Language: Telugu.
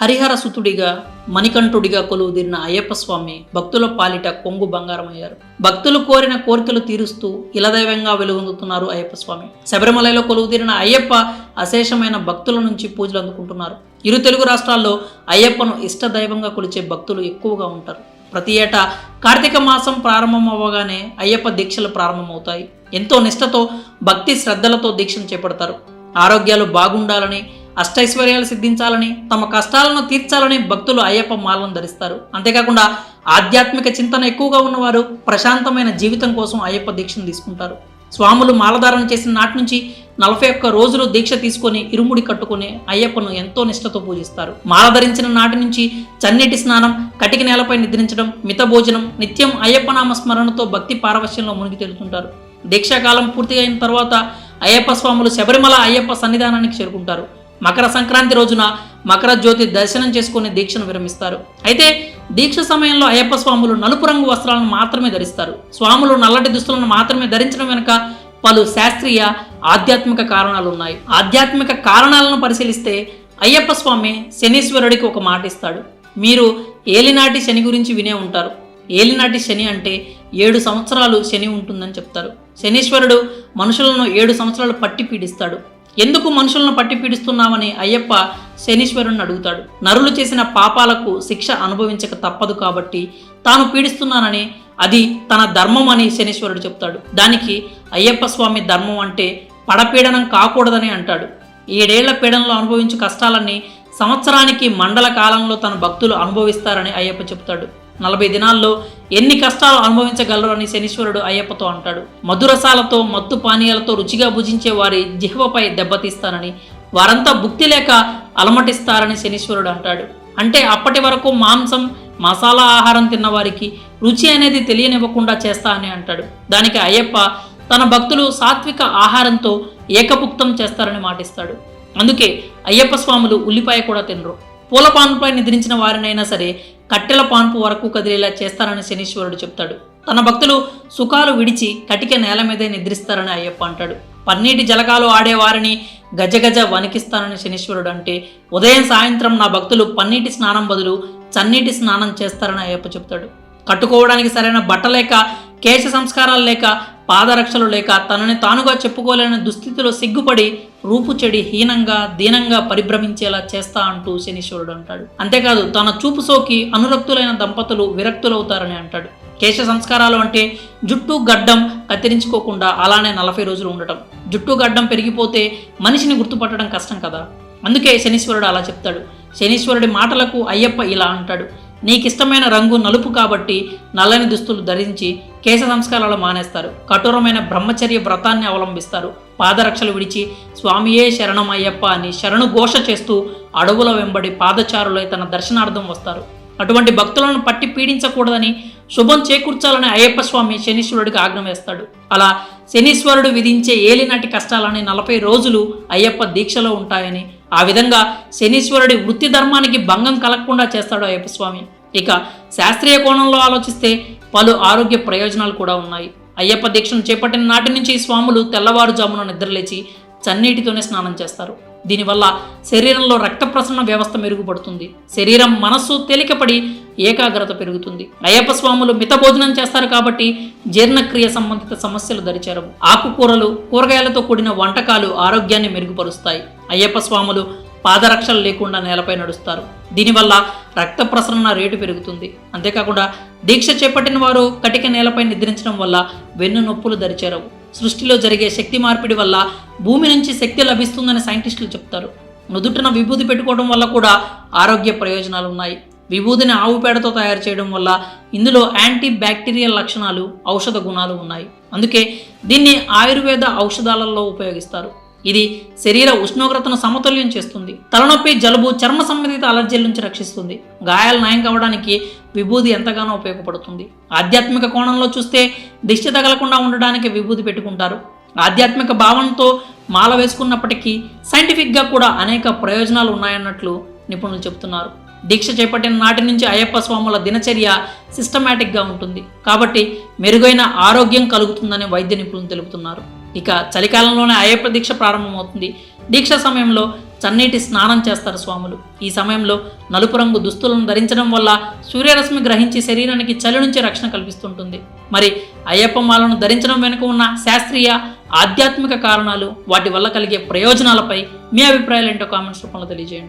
హరిహర సుతుడిగా మణికంఠుడిగా కొలువుదీరిన అయ్యప్ప స్వామి భక్తుల పాలిట కొంగు బంగారమయ్యారు. భక్తులు కోరిన కోరికలు తీరుస్తూ ఇలదైవంగా వెలుగొందుతున్నారు అయ్యప్ప స్వామి. శబరిమలలో కొలువుదీరిన అయ్యప్ప అశేషమైన భక్తుల నుంచి పూజలు అందుకుంటున్నారు. ఇరు తెలుగు రాష్ట్రాల్లో అయ్యప్పను ఇష్టదైవంగా కొలిచే భక్తులు ఎక్కువగా ఉంటారు. ప్రతి ఏటా కార్తీక మాసం ప్రారంభం అవ్వగానే అయ్యప్ప దీక్షలు ప్రారంభమవుతాయి. ఎంతో నిష్ఠతో భక్తి శ్రద్ధలతో దీక్షను చేపడతారు. ఆరోగ్యాలు బాగుండాలని, అష్టైశ్వర్యాలు సిద్ధించాలని, తమ కష్టాలను తీర్చాలని భక్తులు అయ్యప్ప మాలను ధరిస్తారు. అంతేకాకుండా ఆధ్యాత్మిక చింతన ఎక్కువగా ఉన్నవారు ప్రశాంతమైన జీవితం కోసం అయ్యప్ప దీక్షను తీసుకుంటారు. స్వాములు మాలధారణ చేసిన నాటి నుంచి 41 రోజులు దీక్ష తీసుకొని ఇరుముడి కట్టుకుని అయ్యప్పను ఎంతో నిష్ఠతో పూజిస్తారు. మాల ధరించిన నాటి నుంచి చన్నీటి స్నానం, కటిక నేలపై నిద్రించడం, మిత భోజనం, నిత్యం అయ్యప్ప నామ స్మరణతో భక్తి పారవశ్యంలో మునిగి తేలుతుంటారు. దీక్షాకాలం పూర్తి అయిన తర్వాత అయ్యప్ప స్వాములు శబరిమల అయ్యప్ప సన్నిధానానికి చేరుకుంటారు. మకర సంక్రాంతి రోజున మకర జ్యోతి దర్శనం చేసుకుని దీక్షను విరమిస్తారు. అయితే దీక్ష సమయంలో అయ్యప్ప స్వాములు నలుపు రంగు వస్త్రాలను మాత్రమే ధరిస్తారు. స్వాములు నల్లటి దుస్తులను మాత్రమే ధరించడం వెనుక పలు శాస్త్రీయ ఆధ్యాత్మిక కారణాలు ఉన్నాయి. ఆధ్యాత్మిక కారణాలను పరిశీలిస్తే అయ్యప్ప స్వామి శనీశ్వరుడికి ఒక మాట ఇస్తాడు. మీరు ఏలినాటి శని గురించి వినే ఉంటారు. ఏలినాటి శని అంటే 7 సంవత్సరాలు శని ఉంటుందని చెప్తారు. శనీశ్వరుడు మనుషులను 7 సంవత్సరాలు పట్టి పీడిస్తాడు. ఎందుకు మనుషులను పట్టి పీడిస్తున్నామని అయ్యప్ప శనీశ్వరుని అడుగుతాడు. నరులు చేసిన పాపాలకు శిక్ష అనుభవించక తప్పదు కాబట్టి తాను పీడిస్తున్నానని, అది తన ధర్మం అని శనీశ్వరుడు చెప్తాడు. దానికి అయ్యప్ప స్వామి ధర్మం అంటే పడపీడనం కాకూడదని అంటాడు. 7 ఏళ్ల పీడనలో అనుభవించు కష్టాలన్నీ సంవత్సరానికి మండల కాలంలో తన భక్తులు అనుభవిస్తారని అయ్యప్ప చెప్తాడు. 40 దినాల్లో ఎన్ని కష్టాలు అనుభవించగలరు అని శనీశ్వరుడు అయ్యప్పతో అంటాడు. మధురసాలతో, మత్తు పానీయాలతో రుచిగా భుజించే వారి జిహ్వపై దెబ్బతీస్తానని, వారంతా భుక్తి లేక అలమటిస్తారని శనీశ్వరుడు అంటాడు. అంటే అప్పటి వరకు మాంసం, మసాలా ఆహారం తిన్నవారికి రుచి అనేది తెలియనివ్వకుండా చేస్తా అని అంటాడు. దానికి అయ్యప్ప తన భక్తులు సాత్విక ఆహారంతో ఏకభుక్తం చేస్తారని మాటిస్తాడు. అందుకే అయ్యప్ప స్వాములు ఉల్లిపాయ కూడా తినరు. పూల పాన్పుపై నిద్రించిన వారినైనా సరే కట్టెల పాన్పు వరకు కదిలేలా చేస్తారని శనీశ్వరుడు చెప్తాడు. తన భక్తులు సుఖాలు విడిచి కటిక నేల మీదే నిద్రిస్తారని అయ్యప్ప అంటాడు. పన్నీటి జలకాలు ఆడేవారిని గజగజ వణికిస్తానని శనీశ్వరుడు అంటే, ఉదయం సాయంత్రం నా భక్తులు పన్నీటి స్నానం బదులు చన్నీటి స్నానం చేస్తారని అయ్యప్ప చెప్తాడు. కట్టుకోవడానికి సరైన బట్ట లేక, కేశ సంస్కారాలు లేక, పాదరక్షలు లేక, తనని తానుగా చెప్పుకోలేని దుస్థితిలో సిగ్గుపడి రూపు చెడి హీనంగా, దీనంగా పరిభ్రమించేలా చేస్తా అంటూ శనీశ్వరుడు అంటాడు. అంతేకాదు తన చూపు సోకి అనురక్తులైన దంపతులు విరక్తులవుతారని అంటాడు. కేశ సంస్కారాలు అంటే జుట్టు గడ్డం కత్తిరించుకోకుండా అలానే 40 రోజులు ఉండటం. జుట్టు గడ్డం పెరిగిపోతే మనిషిని గుర్తుపట్టడం కష్టం కదా. అందుకే శనీశ్వరుడు అలా చెప్తాడు. శనీశ్వరుడి మాటలకు అయ్యప్ప ఇలా అంటాడు. నీకిష్టమైన రంగు నలుపు కాబట్టి నల్లని దుస్తులు ధరించి కేశ సంస్కారాలు మానేస్తారు. కఠోరమైన బ్రహ్మచర్య వ్రతాన్ని అవలంబిస్తారు. పాదరక్షలు విడిచి స్వామియే శరణం అయ్యప్ప అని శరణు ఘోష చేస్తూ అడవుల వెంబడి పాదచారులై తన దర్శనార్థం వస్తారు. అటువంటి భక్తులను పట్టి పీడించకూడదని, శుభం చేకూర్చాలని అయ్యప్ప స్వామి శనీశ్వరుడికి ఆజ్ఞ వేస్తాడు. అలా శనీశ్వరుడు విధించే ఏలినాటి కష్టాలని 40 రోజులు అయ్యప్ప దీక్షలో ఉంటాయని, ఆ విధంగా శనీశ్వరుడి వృత్తి ధర్మానికి భంగం కలగకుండా చేస్తాడు అయ్యప్ప స్వామి. ఇక శాస్త్రీయ కోణంలో ఆలోచిస్తే పలు ఆరోగ్య ప్రయోజనాలు కూడా ఉన్నాయి. అయ్యప్ప దీక్షను చేపట్టిన నాటి నుంచి స్వాములు తెల్లవారుజామున నిద్రలేచి చన్నీటితోనే స్నానం చేస్తారు. దీనివల్ల శరీరంలో రక్త ప్రసరణ వ్యవస్థ మెరుగుపడుతుంది. శరీరం, మనస్సు తేలికపడి ఏకాగ్రత పెరుగుతుంది. అయ్యప్ప స్వాములు మిత భోజనం చేస్తారు కాబట్టి జీర్ణక్రియ సంబంధిత సమస్యలు దరిచేరవు. ఆకుకూరలు, కూరగాయలతో కూడిన వంటకాలు ఆరోగ్యాన్ని మెరుగుపరుస్తాయి. అయ్యప్ప స్వాములు పాదరక్షలు లేకుండా నేలపై నడుస్తారు. దీనివల్ల రక్త ప్రసరణ రేటు పెరుగుతుంది. అంతేకాకుండా దీక్ష చేపట్టిన వారు కటిక నేలపై నిద్రించడం వల్ల వెన్ను నొప్పులు దరిచేరవు. సృష్టిలో జరిగే శక్తి మార్పిడి వల్ల భూమి నుంచి శక్తి లభిస్తుందని సైంటిస్టులు చెప్తారు. నుదుటిన విభూది పెట్టుకోవడం వల్ల కూడా ఆరోగ్య ప్రయోజనాలు ఉన్నాయి. విభూదిని ఆవు పేడతో తయారు చేయడం వల్ల ఇందులో యాంటీ బ్యాక్టీరియల్ లక్షణాలు, ఔషధ గుణాలు ఉన్నాయి. అందుకే దీన్ని ఆయుర్వేద ఔషధాలలో ఉపయోగిస్తారు. ఇది శరీర ఉష్ణోగ్రతను సమతుల్యం చేస్తుంది. తలనొప్పి, జలుబు, చర్మ సంబంధిత అలర్జీల నుంచి రక్షిస్తుంది. గాయాలు నయం కావడానికి విభూది ఎంతగానో ఉపయోగపడుతుంది. ఆధ్యాత్మిక కోణంలో చూస్తే దిష్టి తగలకుండా ఉండడానికి విభూది పెట్టుకుంటారు. ఆధ్యాత్మిక భావనతో మాల వేసుకున్నప్పటికీ సైంటిఫిక్గా కూడా అనేక ప్రయోజనాలు ఉన్నాయన్నట్లు నిపుణులు చెబుతున్నారు. దీక్ష చేపట్టిన నాటి నుంచి అయ్యప్ప స్వాముల దినచర్య సిస్టమేటిక్గా ఉంటుంది కాబట్టి మెరుగైన ఆరోగ్యం కలుగుతుందని వైద్య నిపుణులు తెలుపుతున్నారు. ఇక చలికాలంలోనే అయ్యప్ప దీక్ష ప్రారంభమవుతుంది. దీక్ష సమయంలో చన్నీటి స్నానం చేస్తారు స్వాములు. ఈ సమయంలో నలుపు రంగు దుస్తులను ధరించడం వల్ల సూర్యరశ్మి గ్రహించి శరీరానికి చలి నుంచి రక్షణ కల్పిస్తుంటుంది. మరి అయ్యప్ప మాలను ధరించడం వెనుక ఉన్న శాస్త్రీయ ఆధ్యాత్మిక కారణాలు, వాటి వల్ల కలిగే ప్రయోజనాలపై మీ అభిప్రాయాలు ఏంటో కామెంట్స్ రూపంలో తెలియజేయండి.